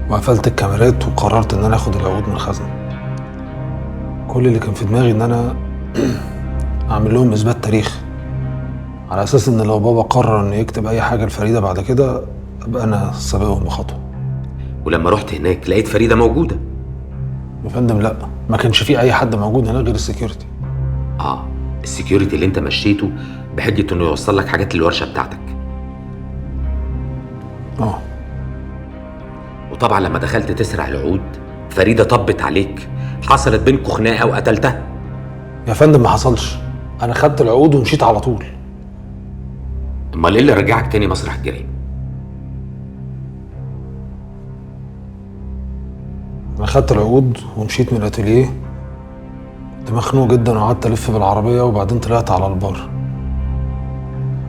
وقفلت الكاميرات وقررت ان انا اخد العقود من الخزنه. كل اللي كان في دماغي ان انا اعمل لهم اثبات تاريخ، على اساس ان لو بابا قرر انه يكتب اي حاجه لفريده بعد كده ابقى انا سابقهم بخطوه. ولما رحت هناك لقيت فريده موجوده؟ يا فندم لا، ما كانش في اي حد موجود هنا غير السكيورتي. السكيورتي اللي انت مشيته بحجه انه يوصل لك حاجات للورشه بتاعتك. وطبعا لما دخلت تسرق العقود فريده طبت عليك، حصلت بينكوا خناقه وقتلتها. يا فندم ما حصلش، انا خدت العقود ومشيت على طول. امال ايه اللي رجعك تاني مسرح الجريمه؟ انا خدت العقود ومشيت من الاتيليه، كنت مخنوق جدا وقعدت الف بالعربيه، وبعدين طلعت على البار،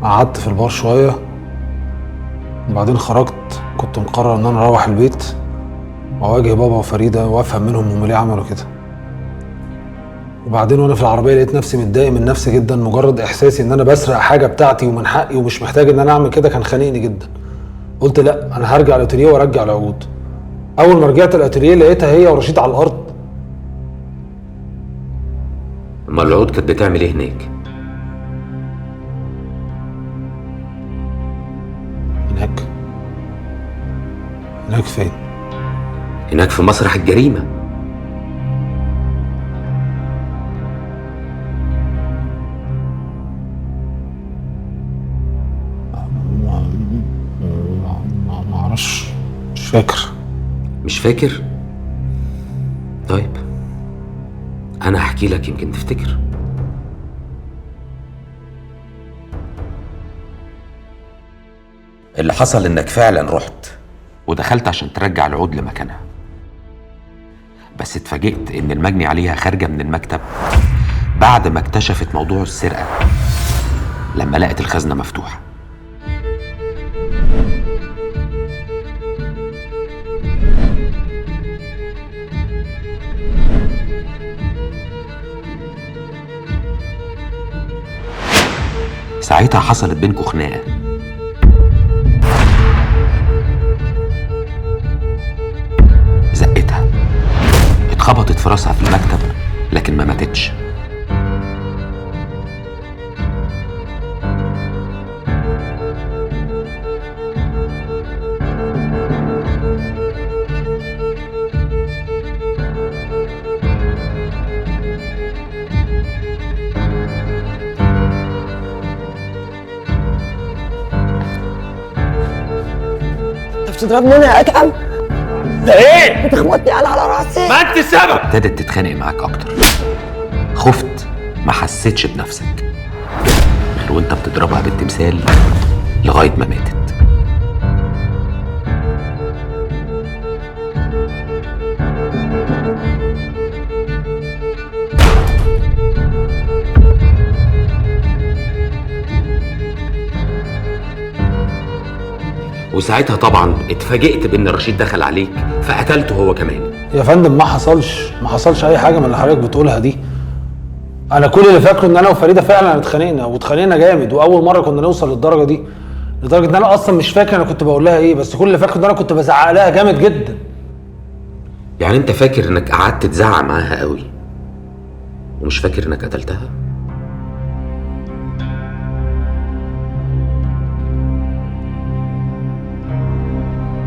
قعدت في البار شويه وبعدين خرجت. كنت مقرر ان انا اروح البيت واواجه بابا وفريده وافهم منهم هم ليه عملوا كده. وبعدين وانا في العربيه لقيت نفسي متضايق من نفسي جدا، مجرد احساسي ان انا بسرق حاجه بتاعتي ومن حقي ومش محتاج ان انا اعمل كده كان خانقني جدا. قلت لا، انا هرجع الاتيليه وارجع العقود. اول ما رجعت الاتيليه لقيتها هي ورشيد على الارض. امال العقود كانت بتعمل ايه هناك؟ هناك فين؟ هناك في مسرح الجريمه. ما اعرفش، مش فاكر. مش فاكر؟ طيب انا هحكي لك يمكن تفتكر. اللي حصل انك فعلا رحت ودخلت عشان ترجع العقود لمكانها، بس اتفاجئت ان المجني عليها خارجه من المكتب بعد ما اكتشفت موضوع السرقه، لما لقت الخزنه مفتوحه. ساعتها حصلت بينكوا خناقه، زقتها، اتخبطت في راسها في المكتب لكن ما ماتتش. انت بتضربني انا يا ادهم؟ ده ايه؟ بتخبطني انا على راسي؟ ما انت السبب. ابتدت تتخانق معاك اكتر، خفت، ما حسيتش بنفسك غير وانت بتضربها بالتمثال لغايه ما ماتت. وساعتها طبعا اتفاجئت بان رشيد دخل عليك فقتلته هو كمان. يا فندم ما حصلش اي حاجه من اللي حضرتك بتقولها دي. انا كل اللي فاكره ان انا وفريده فعلا اتخانقنا جامد، واول مره كنا نوصل للدرجه دي، لدرجه ان انا اصلا مش فاكر انا كنت بقول لها ايه، بس كل اللي فاكره ان انا كنت بزعق لها جامد جدا. يعني انت فاكر انك قعدت تزعق معاها قوي ومش فاكر انك قتلتها؟